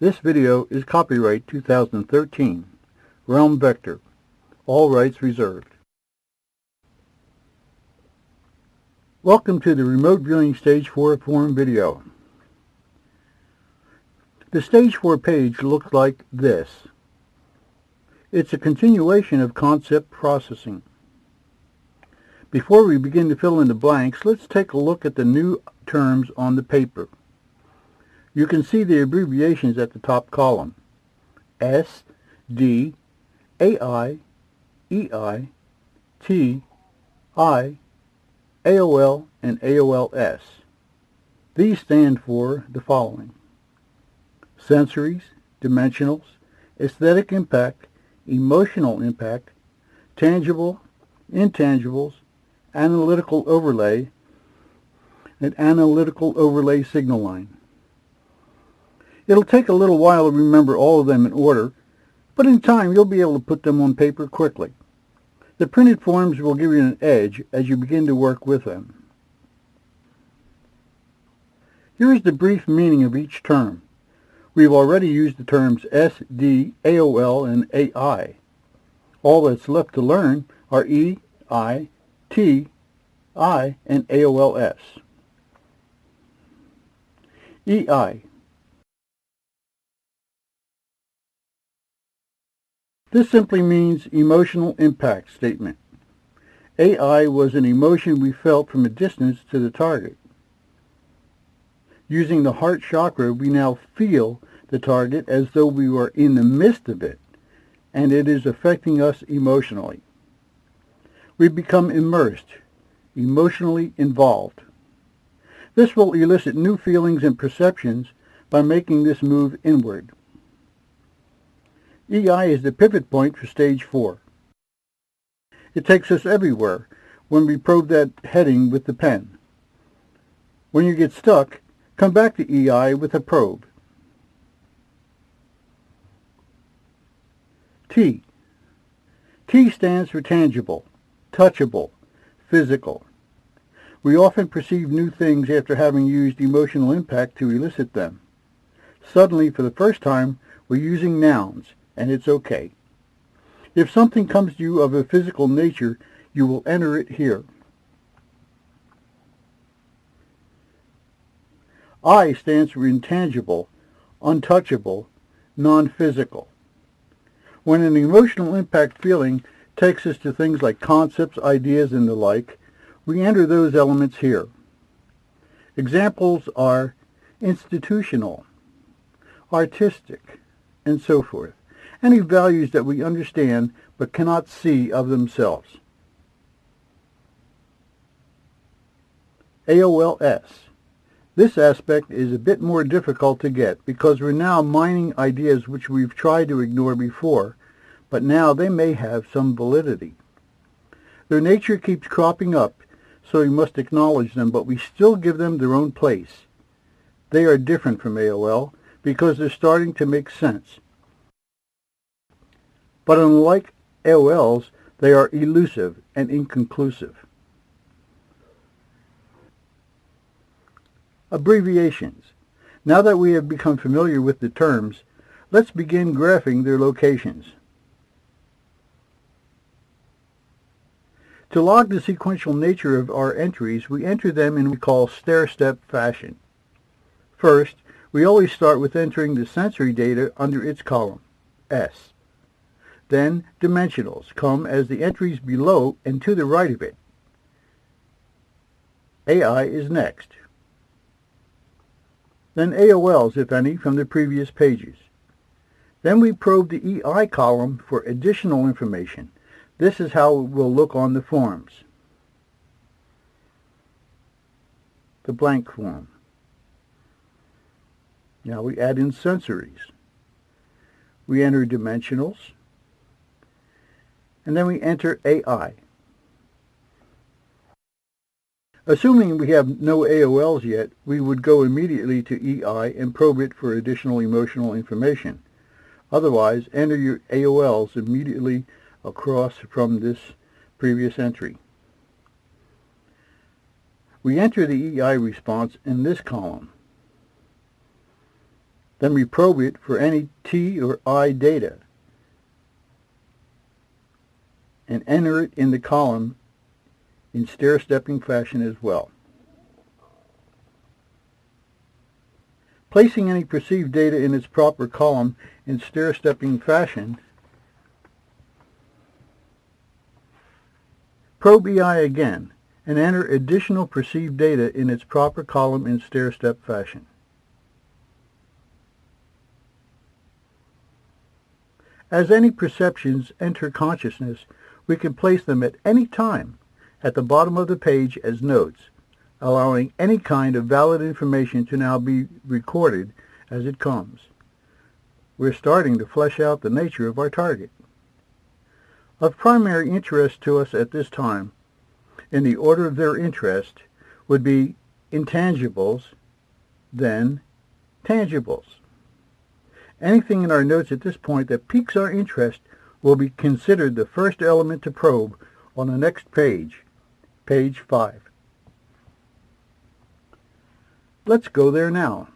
This video is copyright 2013. Realm Vector. All rights reserved. Welcome to the Remote Viewing Stage 4 form video. The Stage 4 page looks like this. It's a continuation of concept processing. Before we begin to fill in the blanks, let's take a look at the new terms on the paper. You can see the abbreviations at the top column: S, D, AI, EI, T, I, AOL, and AOLS. These stand for the following: sensories, dimensionals, aesthetic impact, emotional impact, tangible, intangibles, analytical overlay, and analytical overlay signal line. It'll take a little while to remember all of them in order, but in time you'll be able to put them on paper quickly. The printed forms will give you an edge as you begin to work with them. Here is the brief meaning of each term. We've already used the terms S, D, AOL, and AI. All that's left to learn are E, I, T, I, and AOLS. EI. This simply means emotional impact statement. AI was an emotion we felt from a distance to the target. Using the heart chakra, we now feel the target as though we were in the midst of it, and it is affecting us emotionally. We become immersed, emotionally involved. This will elicit new feelings and perceptions by making this move inward. EI is the pivot point for Stage 4. It takes us everywhere when we probe that heading with the pen. When you get stuck, come back to EI with a probe. T. T stands for tangible, touchable, physical. We often perceive new things after having used emotional impact to elicit them. Suddenly, for the first time, we're using nouns, and it's okay. If something comes to you of a physical nature, you will enter it here. I stands for intangible, untouchable, non-physical. When an emotional impact feeling takes us to things like concepts, ideas, and the like, we enter those elements here. Examples are institutional, artistic, and so forth. Any values that we understand but cannot see of themselves. AOLS. This aspect is a bit more difficult to get because we're now mining ideas which we've tried to ignore before, but now they may have some validity. Their nature keeps cropping up, so we must acknowledge them, but we still give them their own place. They are different from AOL because they're starting to make sense. But unlike AOLs, they are elusive and inconclusive. Abbreviations. Now that we have become familiar with the terms, let's begin graphing their locations. To log the sequential nature of our entries, we enter them in what we call stair-step fashion. First, we always start with entering the sensory data under its column, S. Then dimensionals come as the entries below and to the right of it. AI is next. Then AOLs, if any, from the previous pages. Then we probe the EI column for additional information. This is how it will look on the forms. The blank form. Now we add in sensories. We enter dimensionals, and then we enter AI. Assuming we have no AOLs yet, we would go immediately to EI and probe it for additional emotional information. Otherwise, enter your AOLs immediately across from this previous entry. We enter the EI response in this column. Then we probe it for any T or I data and enter it in the column in stair-stepping fashion as well. Placing any perceived data in its proper column in stair-stepping fashion, probe EI again and enter additional perceived data in its proper column in stair-step fashion. As any perceptions enter consciousness, we can place them at any time at the bottom of the page as notes, allowing any kind of valid information to now be recorded as it comes. We're starting to flesh out the nature of our target. Of primary interest to us at this time, in the order of their interest, would be intangibles, then tangibles. Anything in our notes at this point that piques our interest will be considered the first element to probe on the next page, page 5. Let's go there now.